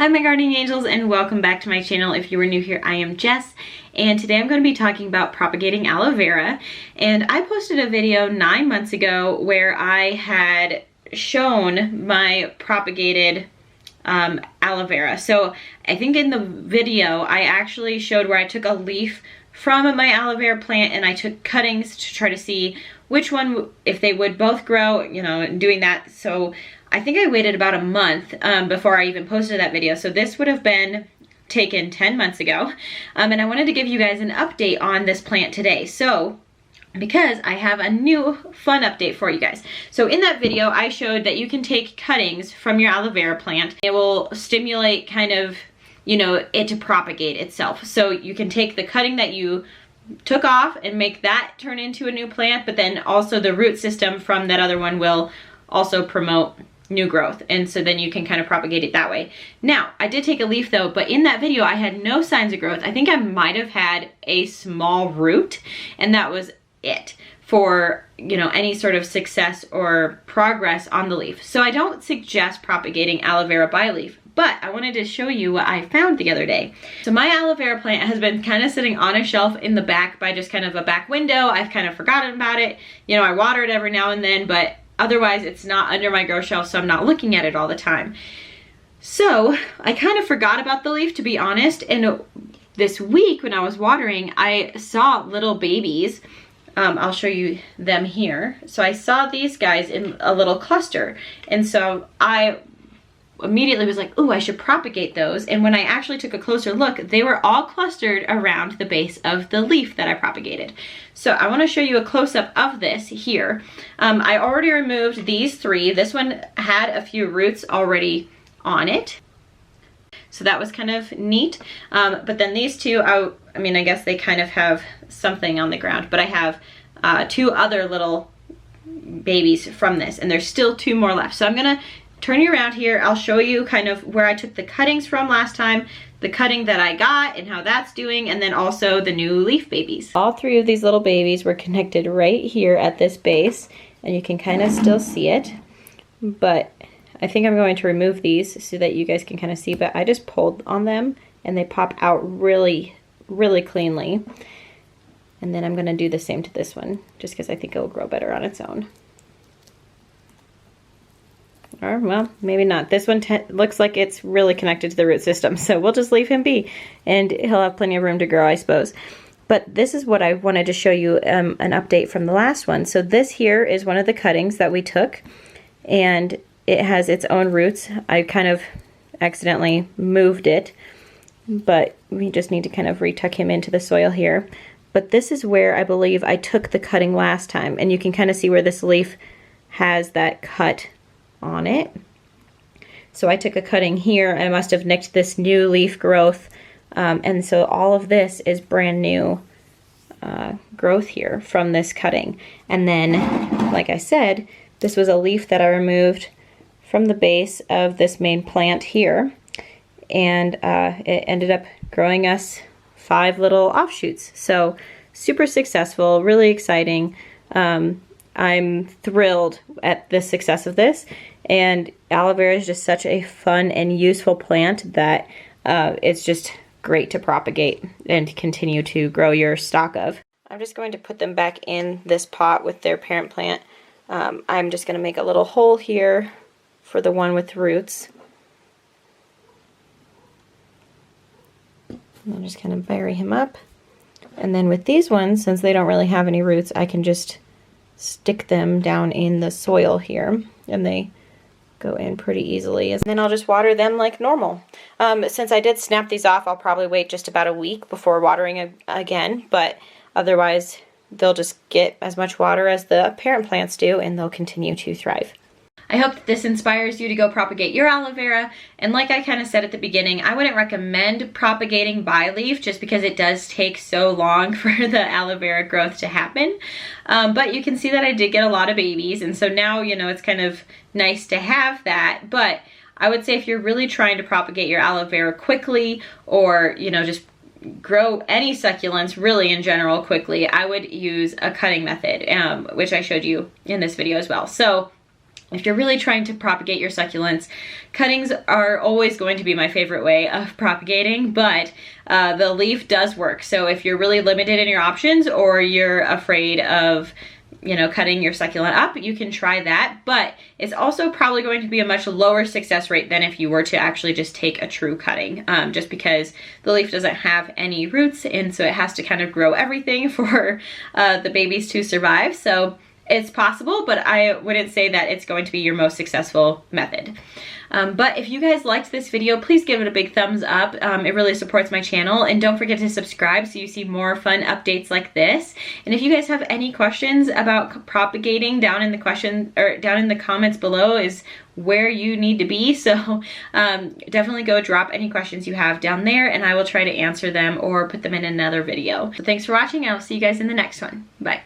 Hi my gardening angels, and welcome back to my channel. If you are new here, I am Jess, and today I'm going to be talking about propagating aloe vera. And I posted a video 9 months ago where I had shown my propagated aloe vera. So I think in the video I actually showed where I took a leaf from my aloe vera plant and I took cuttings to try to see which one, if they would both grow, you know, and doing that. So I think I waited about a month before I even posted that video. So this would have been taken 10 months ago. And I wanted to give you guys an update on this plant today. So, because I have a new fun update for you guys. So in that video, I showed that you can take cuttings from your aloe vera plant. It will stimulate kind of, you know, it to propagate itself. So you can take the cutting that you took off and make that turn into a new plant, but then also the root system from that other one will also promote new growth, and so then you can kind of propagate it that way. Now, I did take a leaf though, but in that video I had no signs of growth. I think I might have had a small root, and that was it for, you know, any sort of success or progress on the leaf. So I don't suggest propagating aloe vera by leaf, but I wanted to show you what I found the other day. So my aloe vera plant has been kind of sitting on a shelf in the back by just kind of a back window. I've kind of forgotten about it. You know, I water it every now and then, but otherwise it's not under my grow shelf, so I'm not looking at it all the time. So I kind of forgot about the leaf, to be honest, and this week when I was watering, I saw little babies. I'll show you them here. So I saw these guys in a little cluster, and so I immediately was like, oh, I should propagate those. And when I actually took a closer look, they were all clustered around the base of the leaf that I propagated. So I want to show you a close-up of this here. I already removed these three. This one had a few roots already on it, so that was kind of neat. But then these two, I mean, I guess they kind of have something on the ground, but I have two other little babies from this, and there's still two more left. So I'm gonna turn you around here. I'll show you kind of where I took the cuttings from last time, the cutting that I got and how that's doing, and then also the new leaf babies. All three of these little babies were connected right here at this base, and you can kind of still see it, but I think I'm going to remove these so that you guys can kind of see, but I just pulled on them and they pop out really, really cleanly. And then I'm gonna do the same to this one, just because I think it'll grow better on its own. Or, well, maybe not. This one looks like it's really connected to the root system, so we'll just leave him be, and he'll have plenty of room to grow, I suppose. But this is what I wanted to show you, an update from the last one. So this here is one of the cuttings that we took, and it has its own roots. I kind of accidentally moved it, but we just need to kind of retuck him into the soil here. But this is where I believe I took the cutting last time, and you can kind of see where this leaf has that cut on it. So I took a cutting here. I must have nicked this new leaf growth, and so all of this is brand new growth here from this cutting. And then, like I said, this was a leaf that I removed from the base of this main plant here, and it ended up growing us 5 little offshoots. So super successful, really exciting. I'm thrilled at the success of this, and aloe vera is just such a fun and useful plant that it's just great to propagate and continue to grow your stock of. I'm just going to put them back in this pot with their parent plant. I'm just going to make a little hole here for the one with roots. I'll just kind of bury him up. And then with these ones, since they don't really have any roots, I can just stick them down in the soil here, and they go in pretty easily. And then I'll just water them like normal. Since I did snap these off, I'll probably wait just about a week before watering again, but otherwise they'll just get as much water as the parent plants do, and they'll continue to thrive. I hope that this inspires you to go propagate your aloe vera. And like I kind of said at the beginning, I wouldn't recommend propagating by leaf just because it does take so long for the aloe vera growth to happen. But you can see that I did get a lot of babies, and so now, you know, it's kind of nice to have that. But I would say if you're really trying to propagate your aloe vera quickly, or, you know, just grow any succulents really in general quickly, I would use a cutting method, which I showed you in this video as well. So if you're really trying to propagate your succulents, cuttings are always going to be my favorite way of propagating, but the leaf does work. So if you're really limited in your options, or you're afraid of, you know, cutting your succulent up, you can try that, but it's also probably going to be a much lower success rate than if you were to actually just take a true cutting, just because the leaf doesn't have any roots, and so it has to kind of grow everything for the babies to survive. So it's possible, but I wouldn't say that it's going to be your most successful method. But if you guys liked this video, please give it a big thumbs up. It really supports my channel, and don't forget to subscribe so you see more fun updates like this. And if you guys have any questions about propagating, down in the comments below is where you need to be. So definitely go drop any questions you have down there, and I will try to answer them or put them in another video. So thanks for watching. I'll see you guys in the next one. Bye.